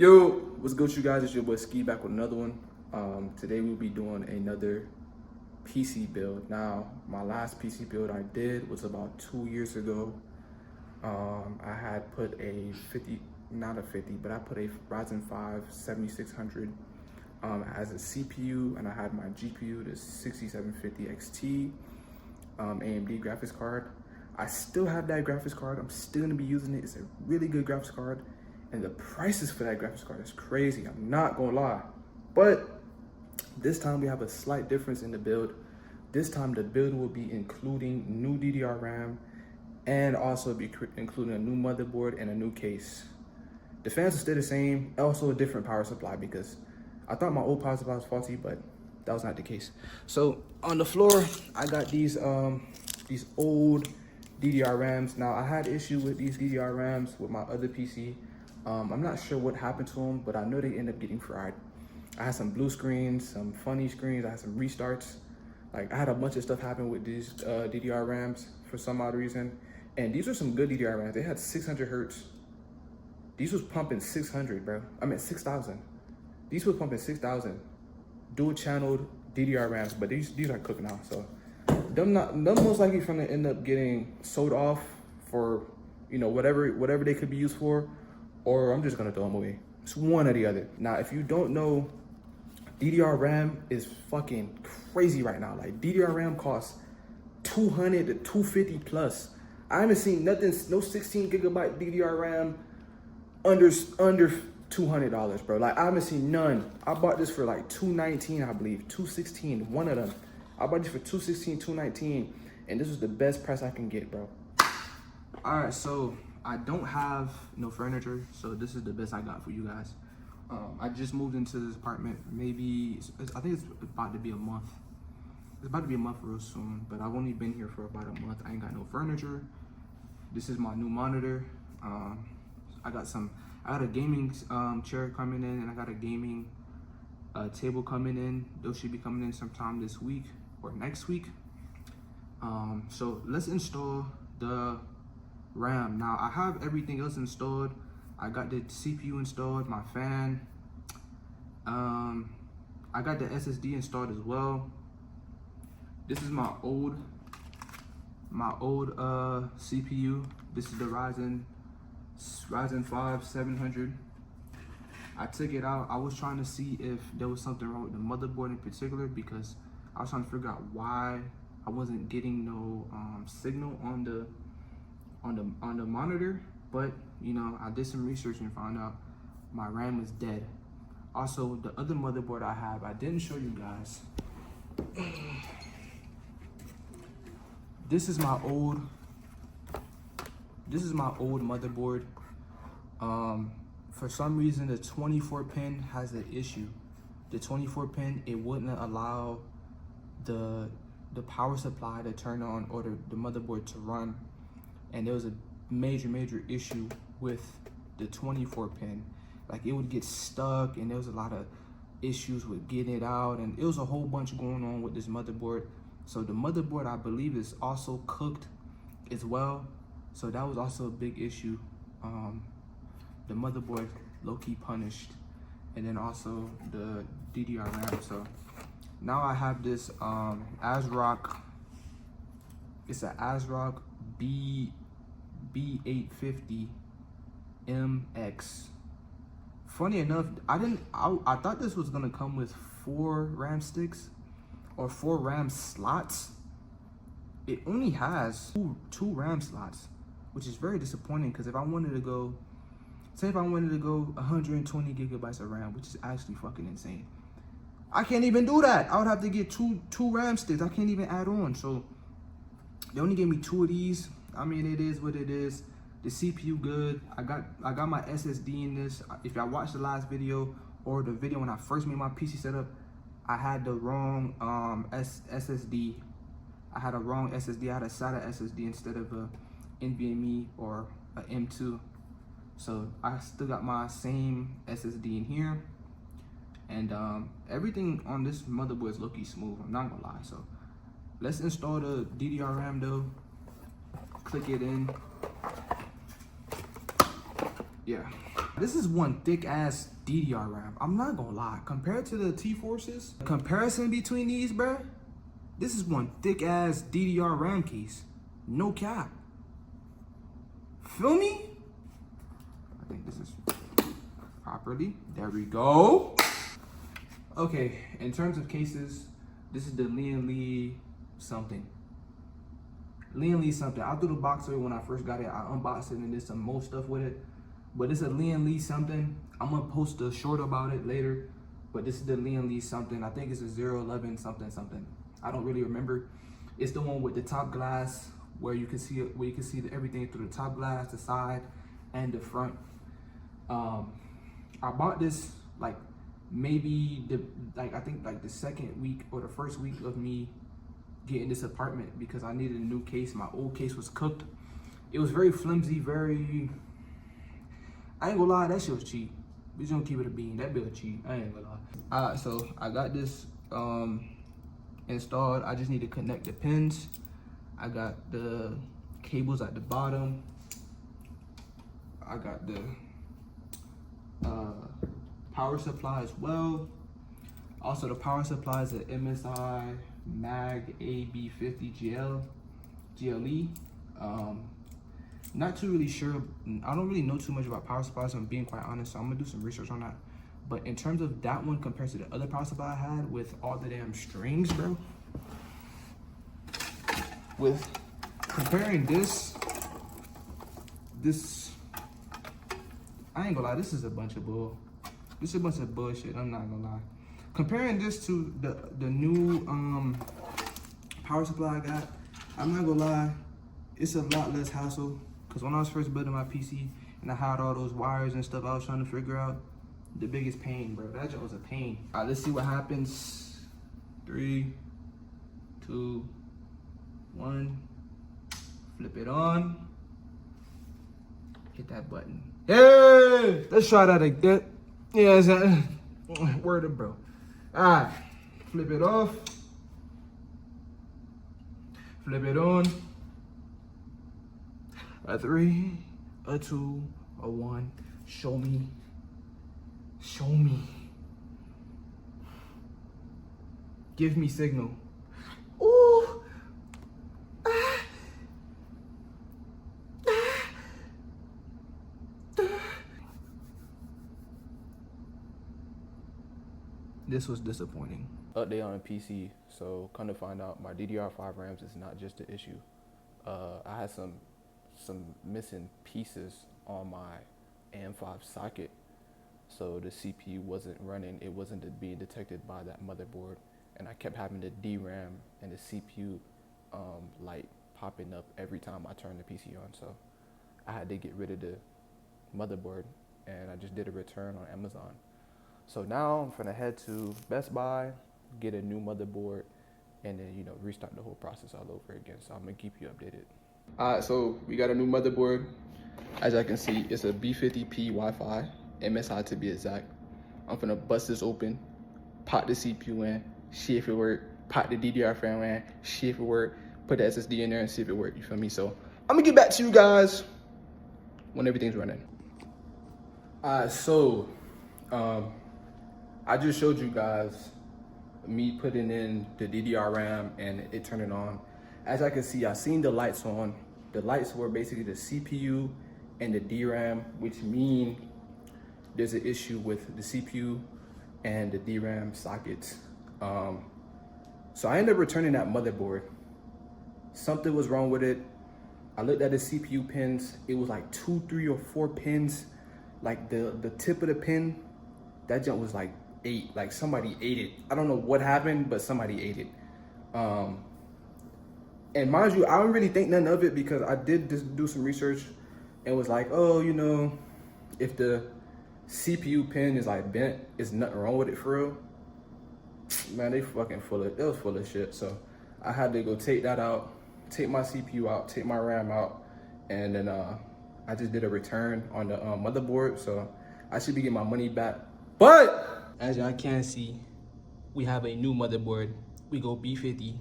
Yo, what's good, you guys? It's your boy Ski back with another one. Today we'll be doing another PC build. Now, my last PC build I did was about 2 years ago. I had put a 50, not a 50, but I put a Ryzen 5 7600 as a CPU, and I had my GPU, the 6750 XT AMD graphics card. I still have that graphics card. I'm still gonna be using it. It's a really good graphics card. And the prices for that graphics card is crazy, I'm not gonna lie. But this time we have a slight difference in the build. This time the build will be including new DDR RAM and also be including a new motherboard and a new case. The fans will stay the same, also a different power supply because I thought my old power supply was faulty, but that was not the case. So on the floor, I got these old DDR RAMs. Now I had issue with these DDR RAMs with my other PC. I'm not sure what happened to them, but I know they end up getting fried. I had some blue screens, some funny screens, I had some restarts. Like I had a bunch of stuff happen with these DDR RAMs for some odd reason. And these were some good DDR RAMs. They had 600 hertz. These was pumping 600, bro. I mean 6,000. These was pumping 6,000. Dual channeled DDR RAMs, but these are cooking out. So them most likely gonna end up getting sold off for, you know, whatever they could be used for, or I'm just gonna throw them away. It's one or the other. Now, if you don't know, DDR RAM is fucking crazy right now. Like DDR RAM costs 200 to 250 plus. I haven't seen nothing, no 16 gigabyte DDR RAM under $200, bro. Like I haven't seen none. I bought this for like $219, I believe, $216, one of them. I bought this for $216, $219, and this was the best price I can get, bro. All right, so I don't have no furniture, so this is the best I got for you guys. I just moved into this apartment. Maybe I think it's about to be a month. It's about to be a month real soon, but I've only been here for about a month. I ain't got no furniture. This is my new monitor. I got a gaming chair coming in, and I got a gaming table coming in. Those should be coming in sometime this week or next week. So let's install the RAM. Now I have everything else installed. I got the CPU installed, my fan. I got the SSD installed as well. This is my old CPU. This is the Ryzen 5 700. I took it out. I was trying to see if there was something wrong with the motherboard in particular, because I was trying to figure out why I wasn't getting no signal on the monitor. But you know, I did some research and found out my RAM was dead. Also, the other motherboard I have, I didn't show you guys. This is my old motherboard. For some reason, the 24 pin has an issue. The 24 pin, it wouldn't allow the power supply to turn on or the motherboard to run. And there was a major issue with the 24 pin. Like it would get stuck, and there was a lot of issues with getting it out, and it was a whole bunch going on with this motherboard. So the motherboard, I believe, is also cooked as well. So that was also a big issue. The motherboard low-key punished, and then also the DDR RAM. So now I have this ASRock. It's an ASRock B850 MX. Funny enough, I thought this was gonna come with 4 RAM sticks or 4 RAM slots. It only has two RAM slots, which is very disappointing, because if I wanted to go, say if I wanted to go 120 gigabytes of RAM, which is actually fucking insane, I can't even do that. I would have to get two RAM sticks. I can't even add on. So they only gave me 2 of these. I mean, it is what it is. The CPU good. I got my SSD in this. If y'all watched the last video or the video when I first made my PC setup, I had the wrong SSD. I had a wrong SSD. I had a SATA SSD instead of a NVMe or a M2. So I still got my same SSD in here, and everything on this motherboard is low-key smooth. I'm not gonna lie. So let's install the DDR RAM though. Click it in. Yeah, This is one thick ass DDR RAM. I'm not gonna lie. Compared to the T-Forces, comparison between these, bruh, this is one thick ass DDR RAM case. No cap. Feel me? I think this is properly. There we go. Okay, in terms of cases, this is the Lian Li something. Lian Li something. I threw the box away when I first got it. I unboxed it and did some more stuff with it. But it's a Lian Li something. I'm gonna post a short about it later. But this is the Lian Li something. I think it's a 011 something something. I don't really remember. It's the one with the top glass where you can see it, where you can see everything through the top glass, the side, and the front. I bought this like maybe I think the second week or the first week of me getting this apartment because I needed a new case. My old case was cooked. It was very flimsy, very. I ain't gonna lie, that shit was cheap. We just gonna keep it a bean. That bill cheap. I ain't gonna lie. Alright, so I got this installed. I just need to connect the pins. I got the cables at the bottom. I got the power supply as well. Also, the power supply is an MSI Mag AB50 GLE. Not too really sure. I don't really know too much about power supplies, I'm being quite honest, so I'm gonna do some research on that. But in terms of that one compared to the other power supply I had with all the damn strings, bro, with comparing this, I ain't gonna lie, this is a bunch of bull. This is a bunch of bullshit, I'm not gonna lie. Comparing this to the new power supply I got, I'm not gonna lie, it's a lot less hassle. Cause when I was first building my PC and I had all those wires and stuff I was trying to figure out, the biggest pain, bro. That joint was a pain. All right, let's see what happens. 3, 2, 1. Flip it on. Hit that button. Hey, let's try that again. Yeah, word of bro. All right, flip it off. Flip it on. A 3, a 2, a 1. Show me. Show me. Give me signal. Ooh. This was disappointing. Update on a PC. So come to find out, my DDR5 RAMs is not just an issue. I had some missing pieces on my AM5 socket, so the CPU wasn't running. It wasn't being detected by that motherboard, and I kept having the DRAM and the CPU light popping up every time I turned the PC on. So I had to get rid of the motherboard, and I just did a return on Amazon. So now I'm gonna head to Best Buy, get a new motherboard, and then restart the whole process all over again. So I'm gonna keep you updated. Alright, so we got a new motherboard. As I can see, it's a B50P Wi-Fi, MSI to be exact. I'm gonna bust this open, pop the CPU in, see if it work, pop the DDR5 in, see if it work, put the SSD in there and see if it work, you feel me? So I'm gonna get back to you guys when everything's running. Alright, so I just showed you guys me putting in the DDR RAM and it turning on. As I can see, I seen the lights on. The lights were basically the CPU and the DRAM, which mean there's an issue with the CPU and the DRAM sockets. So I ended up returning that motherboard. Something was wrong with it. I looked at the CPU pins. It was like 2, 3, or 4 pins. Like the tip of the pin, that jump was like 8. Like somebody ate it. I don't know what happened, but somebody ate it. And mind you, I don't really think nothing of it because I did just do some research and was like, oh, if the CPU pin is like bent, there's nothing wrong with it for real. Man, it was full of shit. So I had to go take that out, take my CPU out, take my RAM out, and then I just did a return on the motherboard. So I should be getting my money back. But as y'all can see, we have a new motherboard. We go B50.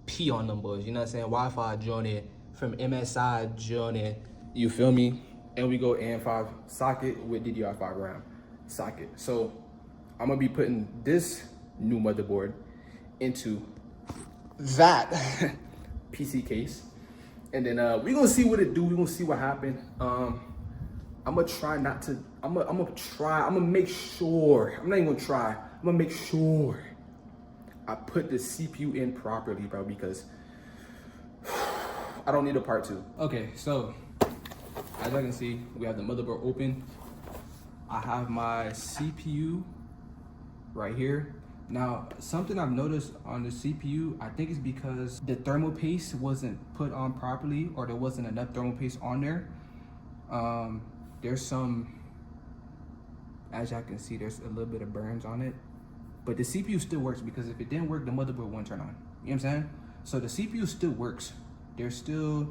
P on them boys, you know what I'm saying? Wi-Fi joining from MSI joining, you feel me? and we go AM5 socket with DDR5 RAM socket. So I'm gonna be putting this new motherboard into that PC case, and then we're gonna see what it do. We're gonna see what happened. I'm gonna try not to. I'm gonna make sure. I'm not even gonna try. I'm gonna make sure I put the CPU in properly, bro, because I don't need a part 2. Okay, so as I can see, we have the motherboard open. I have my CPU right here. Now, something I've noticed on the CPU, I think it's because the thermal paste wasn't put on properly, or there wasn't enough thermal paste on there. There's some, as y'all can see, there's a little bit of burns on it. But the CPU still works, because if it didn't work, the motherboard wouldn't turn on. You know what I'm saying? So the CPU still works. It still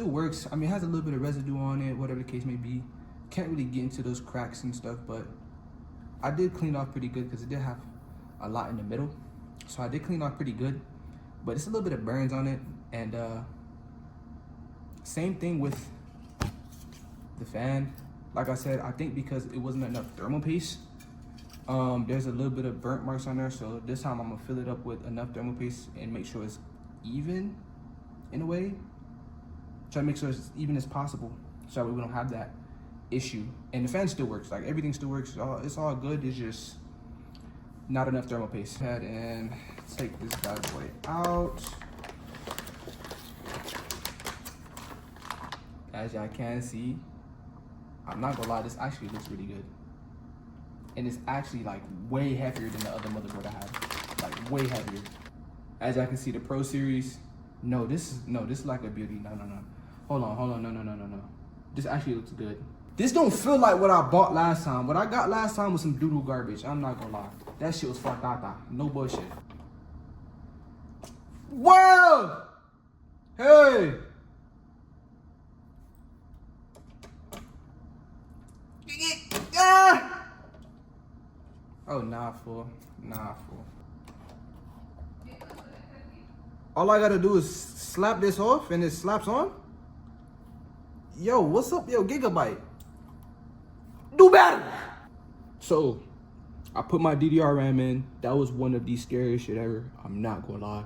works. I mean, it has a little bit of residue on it, whatever the case may be. Can't really get into those cracks and stuff, but I did clean off pretty good because it did have a lot in the middle. So I did clean off pretty good, but it's a little bit of burns on it. And same thing with the fan. Like I said, I think because it wasn't enough thermal paste, there's a little bit of burnt marks on there. So this time I'm gonna fill it up with enough thermal paste and make sure it's even in a way. Try to make sure it's as even as possible so that we don't have that issue. And the fan still works, like everything still works. It's all good. It's just not enough thermal paste. Go ahead and take this bad boy out. As y'all can see, I'm not gonna lie, this actually looks really good. And it's actually like way heavier than the other motherboard I had. Like way heavier. As y'all can see, the Pro Series, this is like a beauty. No. Hold on, no. This actually looks good. This don't feel like what I bought last time. What I got last time was some doodle garbage. I'm not gonna lie. That shit was fatata. No bullshit. Whoa! Hey! Ah! Oh, nah, fool. All I gotta do is slap this off and it slaps on? Yo, what's up, yo, Gigabyte? Do better! So, I put my DDR RAM in. That was one of the scariest shit ever. I'm not gonna lie.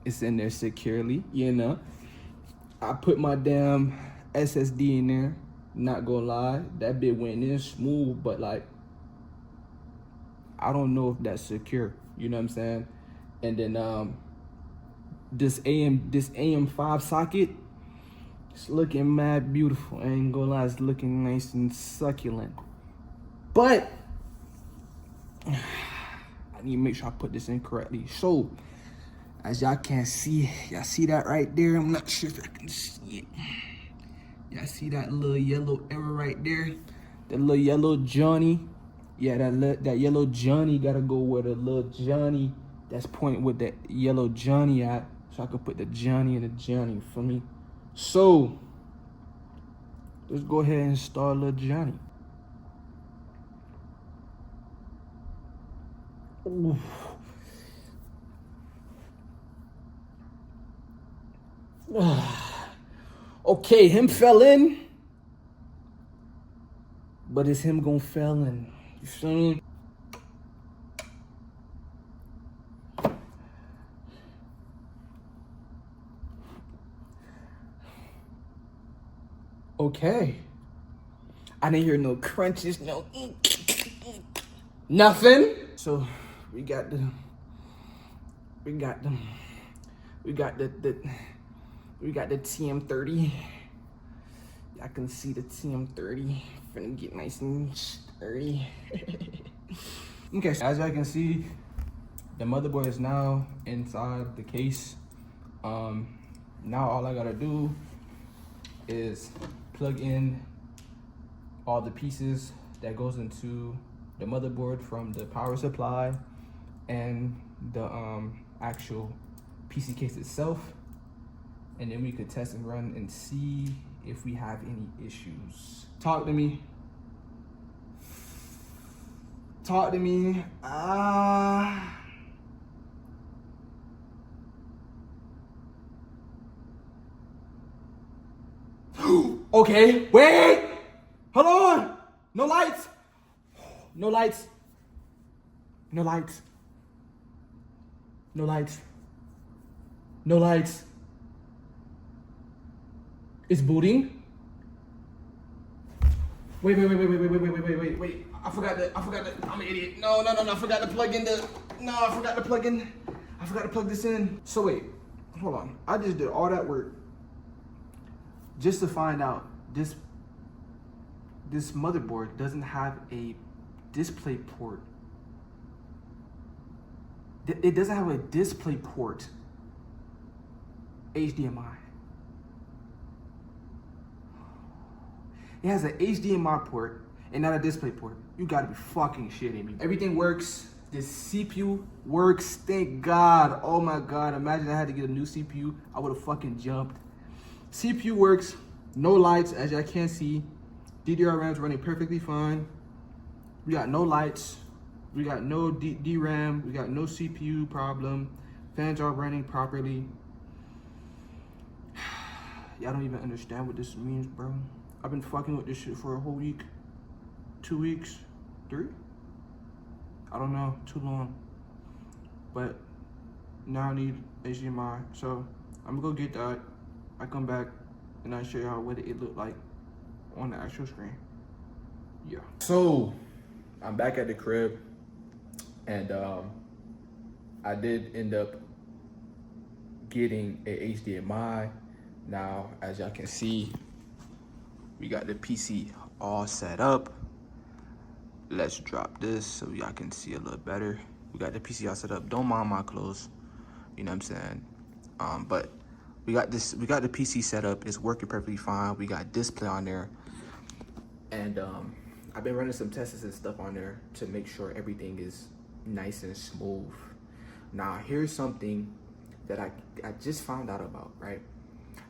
It's in there securely, you know. I put my damn SSD in there. Not gonna lie, that bit went in smooth, but like, I don't know if that's secure. You know what I'm saying? And then this AM5 socket, it's looking mad beautiful. I ain't gonna lie, it's looking nice and succulent. But I need to make sure I put this in correctly. So, as y'all can see, y'all see that right there? I'm not sure if I can see it. Y'all see that little yellow arrow right there? That little yellow Johnny. Yeah, that yellow Johnny gotta go where the little Johnny that's pointing with that yellow Johnny at. So I can put the Johnny and the Johnny for me. So, let's go ahead and install little Johnny. Ooh. Okay, him fell in, but it's him gonna fell in. You feel me? Okay. I didn't hear no crunches, no nothing. So we got the TM30. I can see the TM30. Finna get nice and sturdy. Okay, so as I can see, the motherboard is now inside the case. Now all I gotta do is plug in all the pieces that goes into the motherboard from the power supply and the actual PC case itself. And then we could test and run and see if we have any issues. Talk to me. Talk to me. Okay, wait! Hold on! No lights! No lights. No lights. No lights. No lights. It's booting. Wait. I forgot that. I'm an idiot. No. I forgot to plug this in. So wait, hold on. I just did all that work just to find out this motherboard doesn't have a display port. It doesn't have a display port. HDMI. It has an HDMI port and not a display port. You gotta be fucking shitting me. Everything works. The CPU works. Thank God. Oh my God. Imagine I had to get a new CPU. I would have fucking jumped. CPU works. No lights, as y'all can see. DDR RAM's running perfectly fine. We got no lights. We got no DRAM. We got no CPU problem. Fans are running properly. Y'all don't even understand what this means, bro. I've been fucking with this shit for a whole week. 2 weeks. 3? I don't know. Too long. But now I need HDMI. So I'm gonna go get that. I come back and I show y'all what it looked like on the actual screen. Yeah. So I'm back at the crib, and I did end up getting a HDMI. Now, as y'all can see, we got the PC all set up. Let's drop this so y'all can see a little better. We got the PC all set up. Don't mind my clothes, you know what I'm saying? But we got the PC set up. It's working perfectly fine. We got display on there, and I've been running some tests and stuff on there to make sure everything is nice and smooth. Now, here's something that I just found out about, right?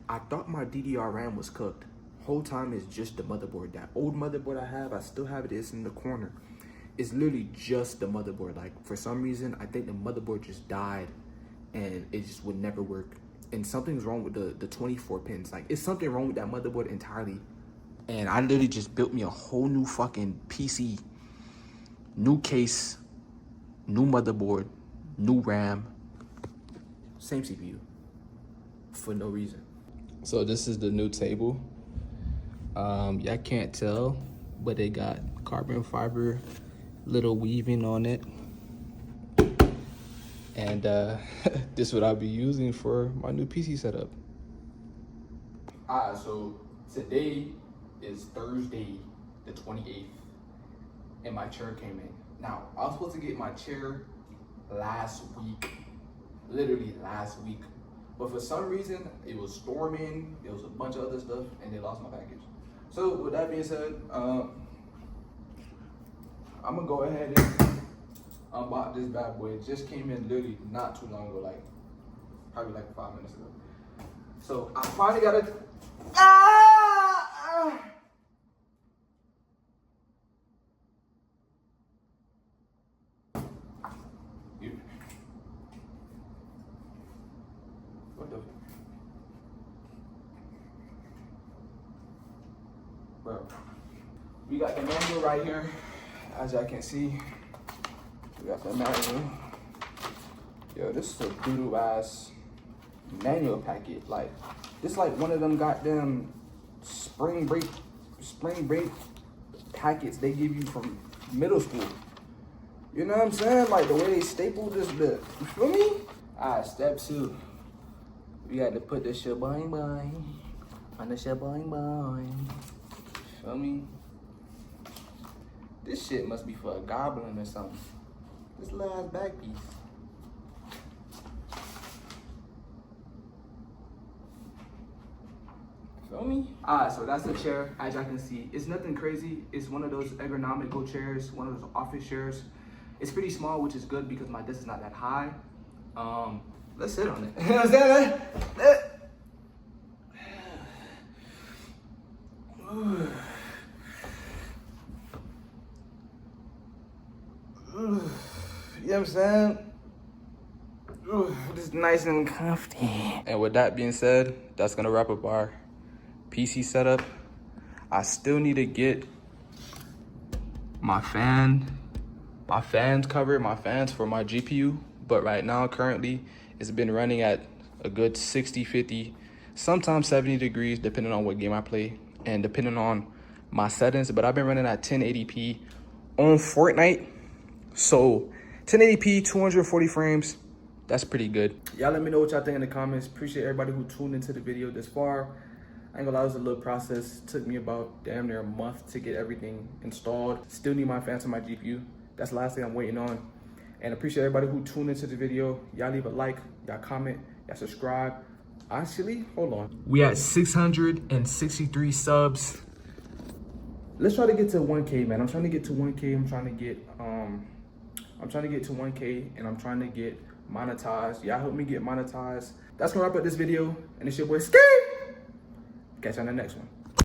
I thought my DDR RAM was cooked. Whole time is just the motherboard. That old motherboard I have, I still have it. It's in the corner. It's literally just the motherboard. Like, for some reason, I think the motherboard just died and it just would never work. And something's wrong with the 24 pins. Like, it's something wrong with that motherboard entirely. And I literally just built me a whole new fucking PC. New case, new motherboard, new RAM, same CPU, for no reason. So this is the new table. Y'all can't tell, but they got carbon fiber little weaving on it. And this is what I'll be using for my new PC setup. So today is Thursday, the 28th, and my chair came in. Now, I was supposed to get my chair last week, literally last week. But for some reason, it was storming, there was a bunch of other stuff, and they lost my package. So with that being said, I'm gonna go ahead and unbox this bad boy. It just came in literally not too long ago, like probably like 5 minutes ago. So I finally got it. What the? Bro, we got the manual right here. As y'all can see, we got the manual. Yo, this is a doodle ass manual packet. Like, this like one of them goddamn spring break packets they give you from middle school. You know what I'm saying? Like the way they staple this bit. You feel me? Alright, step 2. We got to put this shit boing boing on the shit boing boing. Feel me? This shit must be for a goblin or something. This little ass back piece. Feel me? Alright, so that's the chair. As y'all can see, it's nothing crazy. It's one of those ergonomical chairs, one of those office chairs. It's pretty small, which is good because my desk is not that high. Let's sit on it. You know what I'm saying? You know what I'm saying? Just nice and comfy. And with that being said, that's gonna wrap up our PC setup. I still need to get my fans covered, my fans for my GPU. But right now, currently, it's been running at a good 60, 50, sometimes 70 degrees, depending on what game I play and depending on my settings. But I've been running at 1080p on Fortnite. So 1080p, 240 frames, that's pretty good. Y'all let me know what y'all think in the comments. Appreciate everybody who tuned into the video this far. I ain't gonna lie, it was a little process. It took me about damn near a month to get everything installed. Still need my fans on my GPU. That's the last thing I'm waiting on. And appreciate everybody who tuned into the video. Y'all leave a like, y'all comment, y'all subscribe. Actually, hold on. We at 663 subs. Let's try to get to 1K, man. I'm trying to get to 1K. I'm trying to get to 1K, and I'm trying to get monetized. Y'all help me get monetized. That's gonna wrap up this video, and it's your boy Ski. Catch you on the next one.